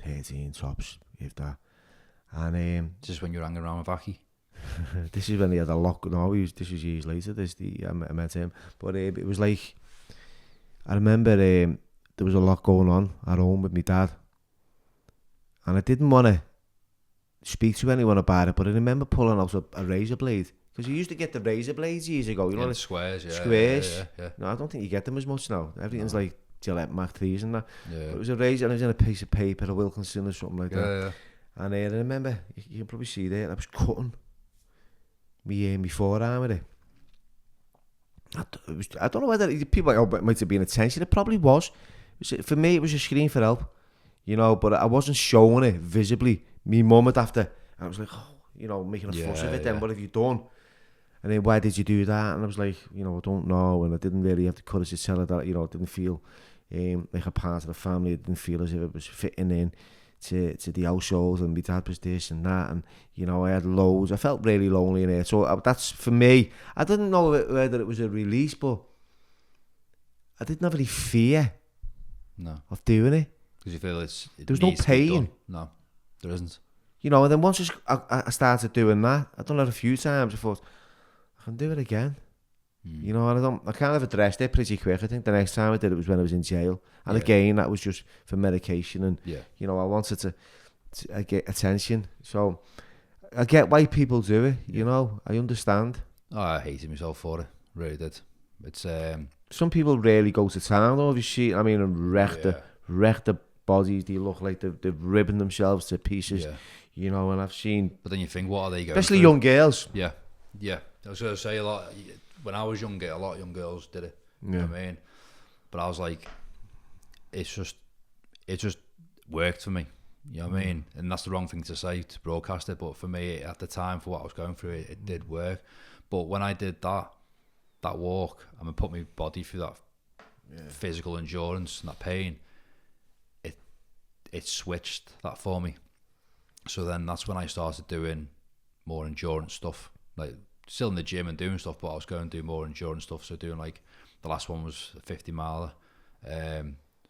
13 tops, if that. And this is when you were hanging around with Aki. This is when he had a lock. No, this was years later. I met him, but it was like, I remember there was a lot going on at home with my dad, and I didn't want to speak to anyone about it. But I remember pulling out a razor blade, because you used to get the razor blades years ago. You know, the squares, squares. Yeah. No, I don't think you get them as much now. Everything's like Gillette Mach 3s and that. Yeah. But it was a razor, and it was in a piece of paper, a Wilkinson or something like that. Yeah. And I remember, you can probably see there, I was cutting me forearm with it. I don't know whether people might have been attention. It probably was. For me, it was a scream for help, you know, but I wasn't showing it visibly. Me mum would have to, and I was like, oh, you know, making a fuss of it. Then what have you done? And then, why did you do that? And I was like, you know, I don't know. And I didn't really have the courage to tell her that, you know, I didn't feel like a part of the family. I didn't feel as if it was fitting in to the household, and my dad was this and that, and you know, I had loads. I felt really lonely in it. So that's for me. I didn't know whether it was a release, but I didn't have any fear of doing it. Because you feel there was no pain. No, there isn't. You know, and then once I started doing that, I've done that a few times. I thought I can do it again. You know, and I kind of addressed it pretty quick. I think the next time I did it was when I was in jail, and again that was just for medication, and you know, I wanted to get attention. So I get why people do it. You know, I understand. Oh, I hated myself for it. Really did. It's some people really go to town over shit. I mean, and wreck the bodies. They look like they've ripping themselves to pieces. You know, and I've seen. But then you think, what are they going? Especially young girls. Yeah. I was going to say a lot. When I was younger, a lot of young girls did it. You know what I mean? But I was like, it just worked for me. You know what I mean? And that's the wrong thing to say to broadcast it, but for me at the time, for what I was going through, it did work. But when I did that walk, and I put my body through that physical endurance and that pain, it switched that for me. So then that's when I started doing more endurance stuff, like still in the gym and doing stuff, but I was going to do more endurance stuff. So doing, like, the last one was a 50 miler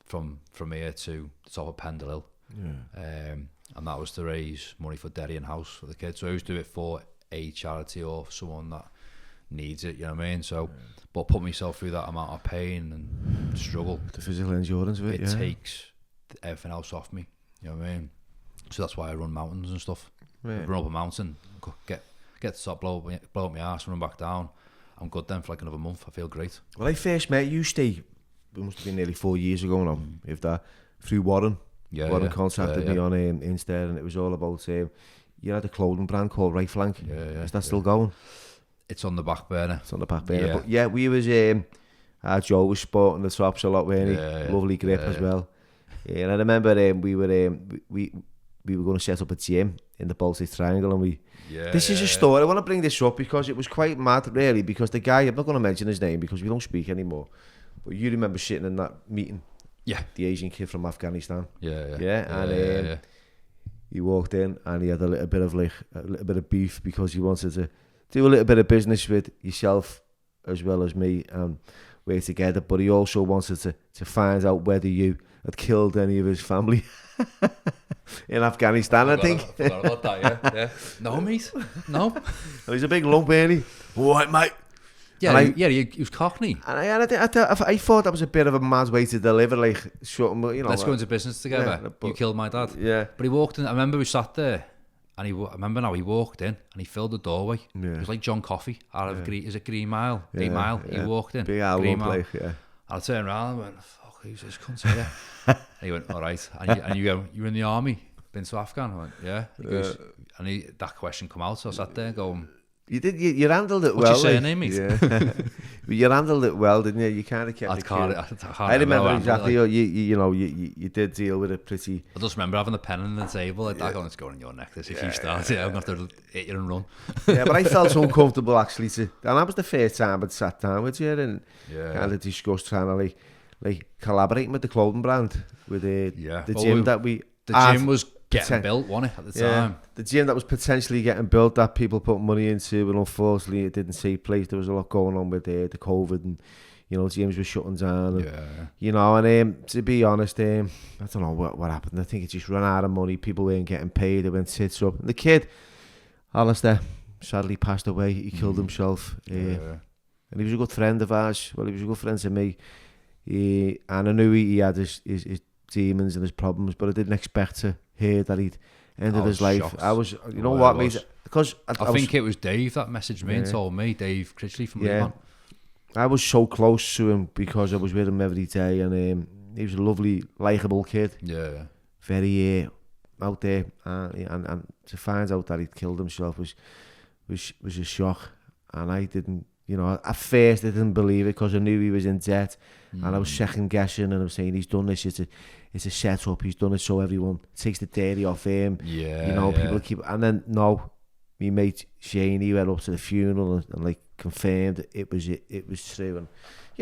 from here to the top of Pendle Hill. And that was to raise money for Derry and House for the kids. So I always do it for a charity or someone that needs it, you know what I mean? So, but put myself through that amount of pain and struggle. The physical endurance of it, takes everything else off me, you know what I mean? So that's why I run mountains and stuff. Run up a mountain, get to the top, blow up my arse, run back down. I'm good then for like another month. I feel great. Well, I first met you, Steve, it must have been nearly 4 years ago now, if that, through Warren. Warren contacted me on Insta, and it was all about, you had a clothing brand called Right Flank. Is that still going? It's on the back burner. It's on the back burner. But we was, Joe was sporting the tops a lot, weren't he? Lovely grip as well. And I remember we were going to set up a gym in the Baltic Triangle, and this is a story. I want to bring this up because it was quite mad, really, because the guy, I'm not going to mention his name because we don't speak anymore, but you remember sitting in that meeting, the Asian kid from Afghanistan, and he walked in and he had a little bit of beef because he wanted to do a little bit of business with yourself as well as me, and we're together, but he also wanted to find out whether you had killed any of his family in Afghanistan, I think. I forgot about that, yeah. No, mate. No. And he's a big lump, ain't he? All right, mate. Yeah, he was Cockney. And I thought that was a bit of a mad way to deliver, like, you know. Let's go into business together. You killed my dad. Yeah. But he walked in. I remember we sat there, and I remember now he walked in and he filled the doorway. Yeah. It was like John Coffey out of Green. Is it Green Mile? 8 Mile. He walked in. Big old lump, like, And I turned around and went, "Fuck, who's this cunt here?" And he went, "All right." And you go, "You're in the army? Been to Afghan?" I went, "Yeah." He goes, and that question come out, so I sat there going, You handled it well. What's your surname, mate? Yeah. You handled it well, didn't you? You kind of kept it. I remember exactly. You did deal with it pretty. I just remember having the pen on the table like that, going, "It's going in your neck. This if you start, I'm gonna have to hit you and run." Yeah, but I felt so uncomfortable actually and that was the first time I'd sat down with you and kind of discussed trying to like collaborate with the clothing brand with the gym that we. The gym was getting built, wasn't it, at the time? The gym that was potentially getting built that people put money into, but unfortunately it didn't take place. There was a lot going on with the COVID, and gyms were shutting down. And, and to be honest, I don't know what happened. I think it just ran out of money. People weren't getting paid. They went tits up. And the kid, Alistair, sadly passed away. He killed himself. And he was a good friend of ours. Well, he was a good friend to me. And I knew he had his demons and his problems, but I didn't expect to hear that he'd ended his life. Shocked. I was, what, mate? Because I think it was Dave that messaged me and told me, Dave Critchley from Leon. I was so close to him because I was with him every day, and he was a lovely, likeable kid. Yeah. Very out there, and to find out that he'd killed himself was a shock, and I didn't. At first I didn't believe it because I knew he was in debt, and I was second guessing, and I was saying he's done this. It's a setup. He's done it so everyone takes the dairy off him. People keep. And then my mate Shane, he went up to the funeral and like confirmed it was true, and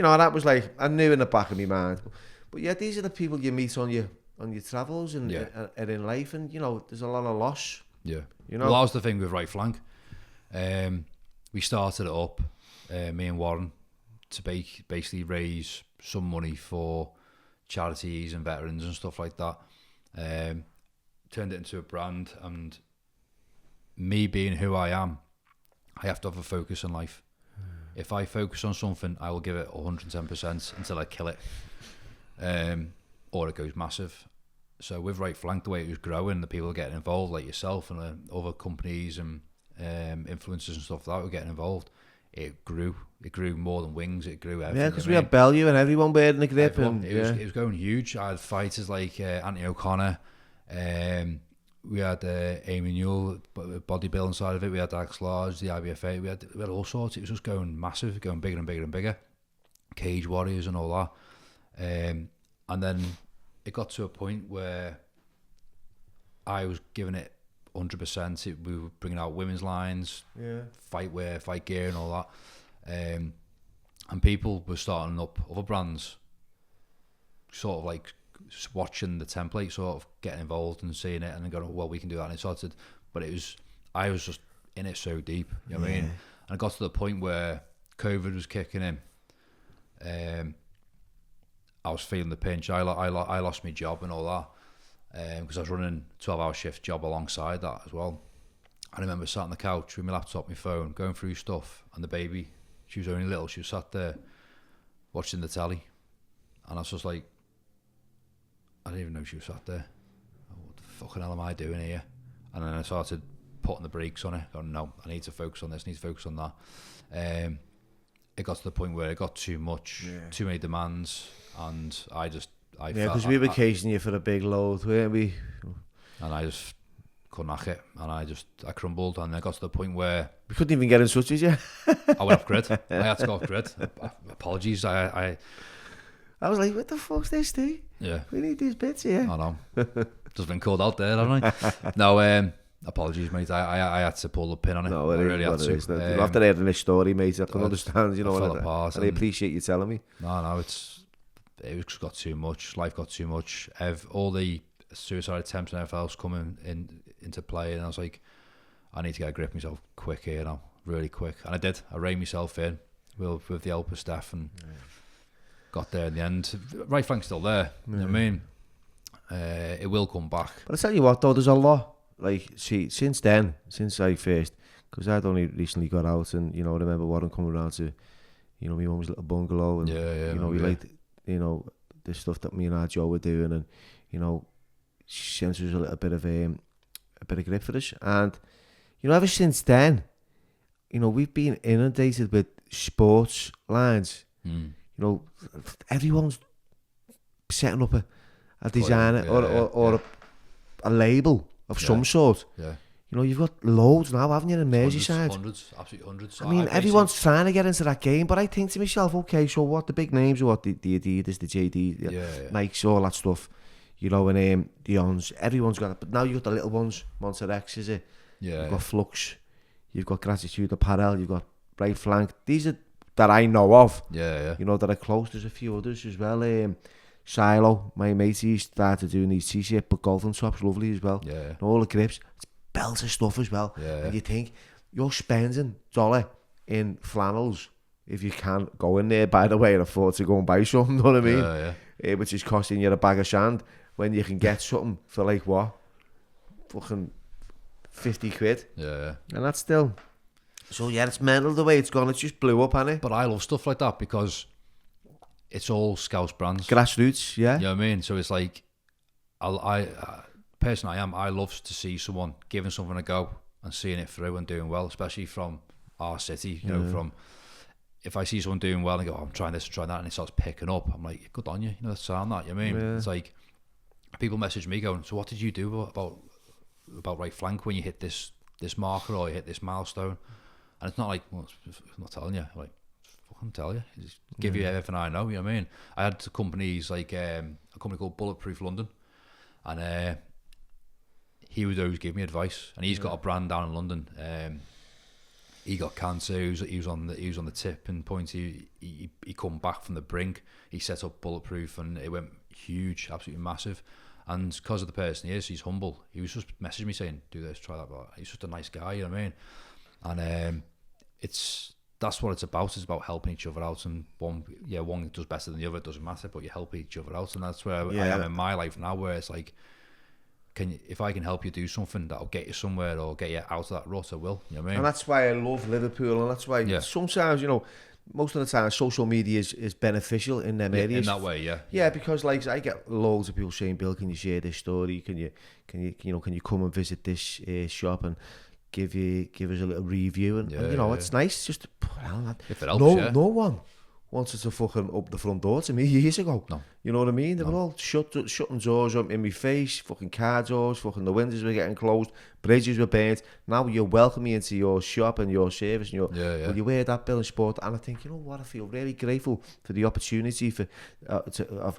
that was like I knew in the back of my mind. But these are the people you meet on your on your travels and, Yeah. and in life, and you know, there's a lot of loss. Yeah. You know, Well, that was the thing with right flank. We started it up, me and Warren, to basically raise some money for charities and veterans and stuff like that. Turned it into a brand, and me being who I am, I have to have a focus in life. If I focus on something, I will give it 110% until I kill it, or it goes massive. So with Right Flank, the way it was growing, the people getting involved, like yourself and other companies and influencers and stuff that were getting involved, it grew. It grew more than wings. It grew everything. yeah, because we had Bellew and everyone wearing the grip, Everyone, and it was going huge. I had fighters like Anthony O'Connor. We had Amy Newell, bodybuilding side of it. We had Alex Large, the IBFA. We had all sorts. It was just going massive, going bigger and bigger and bigger. Cage Warriors and all that. And then it got to a point where I was giving it 100%. We were bringing out women's lines, fight wear, fight gear, and all that. And people were starting up other brands, sort of like watching the template, sort of getting involved and seeing it, and then going, well, we can do that. And it started, but I was just in it so deep, you know what I mean? And it got to the point where COVID was kicking in. I was feeling the pinch. I lost my job and all that, because I was running 12-hour shift job alongside that as well. I remember sat on the couch with my laptop, my phone, going through stuff, and the baby, she was only little, she was sat there watching the telly, and I was just like, I didn't even know she was sat there. What the fucking hell am I doing here? And then I started putting the brakes on it, going, no, I need to focus on this, I need to focus on that. It got to the point where it got too much, too many demands, and I felt, because we were casing you for a big load, weren't we? And I just couldn't hack it, and I crumbled, and I got to the point where We couldn't even get in touch with you. I went off grid. I had to go off grid. Apologies. I was like, what the fuck's this, Steve? Yeah. We need these bits here. I know. Just been called out there, haven't I? No, apologies, mate. I had to pull the pin on it. No, I really had to. After hearing this story, mate, I can understand, you know, I fell apart, and I appreciate you telling me. No, it just got too much. Life got too much. All the suicide attempts and everything else coming into play, and I was like, I need to get a grip of myself quick here now, really quick. And I did. I reined myself in with the help of Steph, and got there in the end. Right flank's still there. You know what I mean? It will come back. But I tell you what, though, there's a lot. Like, see, since I first, because I'd only recently got out, and you know, I remember Warren coming around to, you know, my mum's little bungalow, and you know, we liked, you know, the stuff that me and our Joe were doing, and you know, she sent us a little bit of grip for us, and you know, ever since then, you know, we've been inundated with sports lines. You know, everyone's setting up a designer or a label of some sort. Yeah. You know, you've got loads now, haven't you, in Merseyside? Hundreds, absolutely hundreds. I mean, everyone's trying to get into that game, but I think to myself, okay, so what, the big names are what, the Adidas, the JD, Nikes, all that stuff, you know, and the Ons, everyone's got it, but now you've got the little ones, Monster X, is it? Yeah. You've got Flux, you've got Gratitude Apparel, you've got Right Flank, these are, that I know of, you know, that are close. There's a few others as well. Silo, my mate, he started doing these t-shirt, but golfing tops, lovely as well. Yeah. And all the grips, it's belts of stuff as well. Yeah. And you think, you're spending $1 in flannels if you can't go in there, by the way, and afford to go and buy something, you know what I mean? Yeah. Which is costing you a bag of sand, when you can get something for like what? Fucking 50 quid. Yeah. And that's still... So yeah, it's mental the way it's gone. It's just blew up, hasn't it? But I love stuff like that because it's all Scouse brands. Grassroots, yeah. You know what I mean? So it's like, I person I am, I love to see someone giving something a go and seeing it through and doing well, especially from our city. You know, from if I see someone doing well and go, oh, I'm trying this and trying that, and it starts picking up, I'm like, good on you. You know, that's sound that. You know what I mean? It's like people message me going, so what did you do about right flank when you hit this marker or you hit this milestone? And it's not like, well, I'm not telling you. I'm like, fucking tell you. Just give you everything I know, you know what I mean? I had companies like a company called Bulletproof London, and he would always give me advice. And he's got a brand down in London. He got cancer. He was on the tipping point. He come back from the brink. He set up Bulletproof, and it went huge, absolutely massive. And because of the person he is, he's humble. He was just messaging me saying, do this, try that. But he's just a nice guy, you know what I mean? And that's what it's about. It's about helping each other out. And one does better than the other. It doesn't matter, but you help each other out. And that's where I am in my life now, where it's like, if I can help you do something that'll get you somewhere or get you out of that rut, I will. You know what I mean? And that's why I love Liverpool, and that's why sometimes, you know, most of the time social media is beneficial in them areas. In that way, yeah. Yeah, because like I get loads of people saying, Bill, can you share this story? Can you come and visit this shop and give us a little review? And you know, it's nice just to put out that. If it helps, no one wanted to fucking open the front door to me years ago. No. You know what I mean? They were all shutting doors up in my face, fucking car doors, fucking the windows were getting closed, bridges were burnt. Now you're welcoming me into your shop and your service, and will you wear that, Bill, and sport? And I think, you know what, I feel really grateful for the opportunity to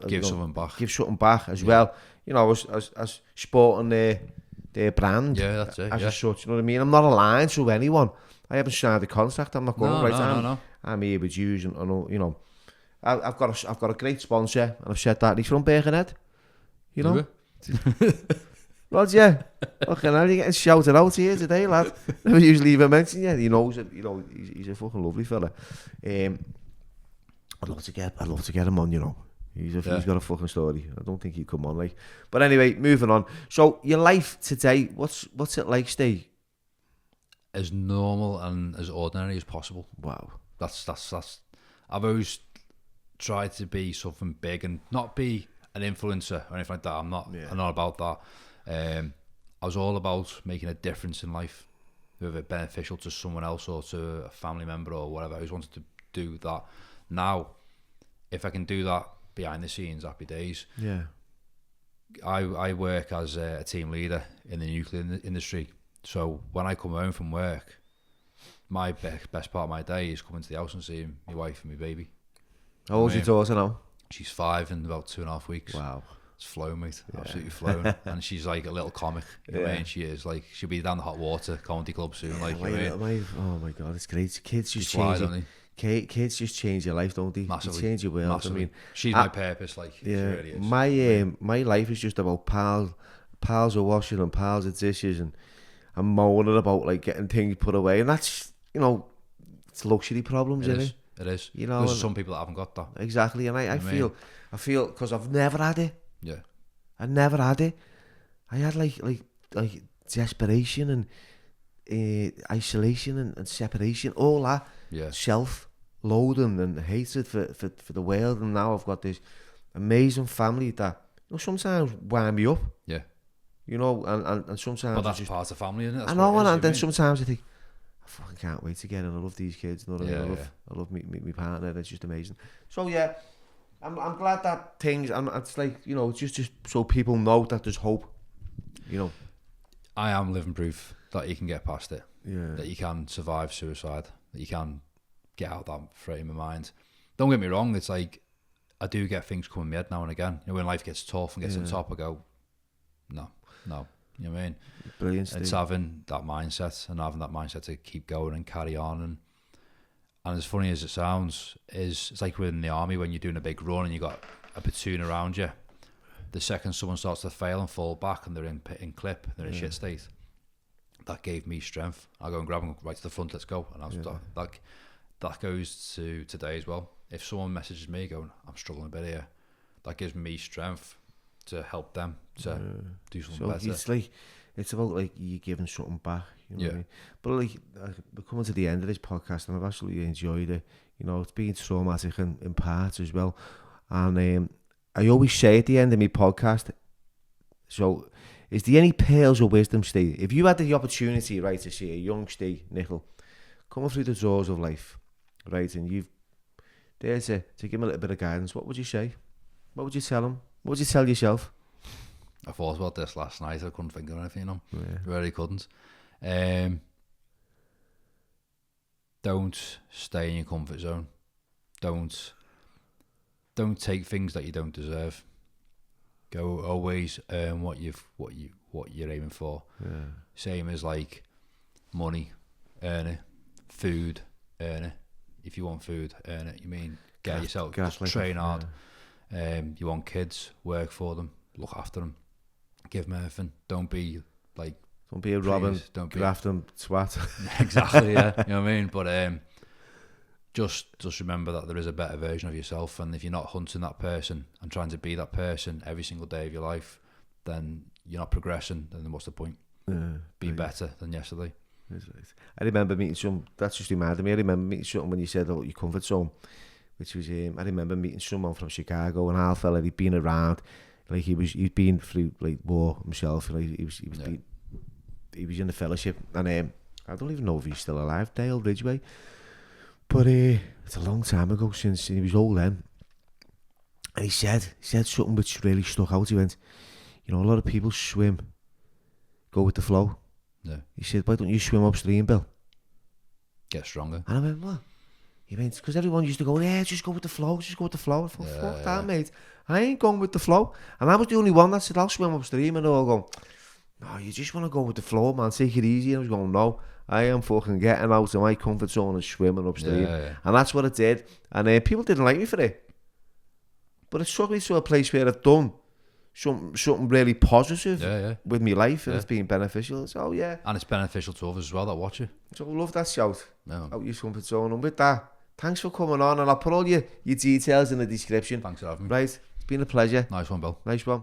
give something back. Give something back as well. You know, as sporting their brand. Yeah, that's it. As such, you know what I mean? I'm not aligned to anyone. I haven't signed a contract. I'm not going No. I'm here with you, and you know, I've got a great sponsor, and I've said that he's from Birkenhead. You know, Rod, yeah. Fucking hell, you're getting shouted out here today, lad. Never usually even mention you. He knows it. You know, he's a fucking lovely fella. I'd love to get him on. You know, he's got a fucking story. I don't think he'd come on, like. But anyway, moving on. So your life today, what's it like, Ste? As normal and as ordinary as possible. Wow. That's I've always tried to be something big and not be an influencer or anything like that. I'm not about that. I was all about making a difference in life, whether it's beneficial to someone else or to a family member or whatever. I always wanted to do that. Now, if I can do that behind the scenes, happy days. Yeah. I work as a team leader in the nuclear industry. So when I come home from work, my best part of my day is coming to the house and seeing my wife and my baby. How old's your daughter now? She's 5 in about 2.5 weeks. Wow. It's flown, mate. Absolutely flown. And she's like a little comic. You know what I mean? She is like, she'll be down the Hot Water Comedy Club soon. Like, oh my God, it's great. Kids just Kids just change your life, don't they? Massively. They change your world. Massively. I mean, she's my purpose. Like, yeah. She really is. My life is just about piles of washing and piles of dishes and moaning about like getting things put away, and that's, you know, it's luxury problems, isn't it? It is. You know, there's some people that haven't got that. Exactly, and I feel because I've never had it. Yeah. I never had it. I had like desperation and isolation and separation, all that. Yeah. Self-loathing and hatred for the world, and now I've got this amazing family that, you know, sometimes wind me up. Yeah. You know, and sometimes. But that's part of the family, isn't it? That's I know, and then sometimes I think, I fucking can't wait to get in. I love these kids. You know what I mean? I love my partner. It's just amazing. So yeah, I'm glad that things. It's like, you know, just so people know that there's hope. You know, I am living proof that you can get past it. Yeah. That you can survive suicide. That you can get out of that frame of mind. Don't get me wrong. It's like I do get things come in my head now and again. You know, when life gets tough and gets to the top, I go, no. You know what I mean? Brilliant. It's having that mindset and having that mindset to keep going and carry on. And as funny as it sounds, it's like we're in the army when you're doing a big run and you got a platoon around you. The second someone starts to fail and fall back and they're in clip, they're in shit state. That gave me strength. I'll go and grab them right to the front. Let's go. And that goes to today as well. If someone messages me going, I'm struggling a bit here, that gives me strength to help them to do something better. It's about like you giving something back, you know what I mean? But like, we're coming to the end of this podcast and I've absolutely enjoyed it. You know, it's been traumatic in parts as well. And I always say at the end of my podcast, so is there any pearls of wisdom, Ste? If you had the opportunity, right, to see a young Ste Nicholls coming through the doors of life, right, and you've there to give him a little bit of guidance, what would you say? What would you tell him? What would you tell yourself? I thought about this last night. I couldn't think of anything, you know. Yeah. Really couldn't. Don't stay in your comfort zone. Don't take things that you don't deserve. Go always earn what you're aiming for. Yeah. Same as like money, earn it. Food, earn it. If you want food, earn it. You mean get yourself, just train hard. You want kids, work for them, look after them. Give them everything. Don't be like... Don't be a Robin, don't be Grafton twat. exactly, yeah. You know what I mean? But just remember that there is a better version of yourself, and if you're not hunting that person and trying to be that person every single day of your life, then you're not progressing. Then what's the point? Be better than yesterday. I remember meeting some. That's just reminded me. I remember meeting someone when you said about your comfort zone, which was I remember meeting someone from Chicago, and our fella, he'd been around, like he'd been through like war himself. Like he was in the fellowship, and I don't even know if he's still alive, Dale Ridgway. But it's a long time ago since he was old then. And he said something which really stuck out. He went, you know, a lot of people swim, go with the flow. Yeah. He said, why don't you swim upstream, Bill? Get stronger. And I went, what? He went, because everyone used to go, yeah, just go with the flow, just go with the flow. I thought, fuck that, mate. I ain't going with the flow. And I was the only one that said, I'll swim upstream. And they all go, no, you just want to go with the flow, man. Take it easy. And I was going, no. I am fucking getting out of my comfort zone and swimming upstream. And that's what I did. And people didn't like me for it. But it took me to a place where I've done something really positive with my life, and it's been beneficial. So, And it's beneficial to others as well that watch you. So I love that shout. Out your comfort zone. And with that, thanks for coming on. And I'll put all your details in the description. Thanks for having me. Right. It's been a pleasure. Nice one, Bill. Nice one.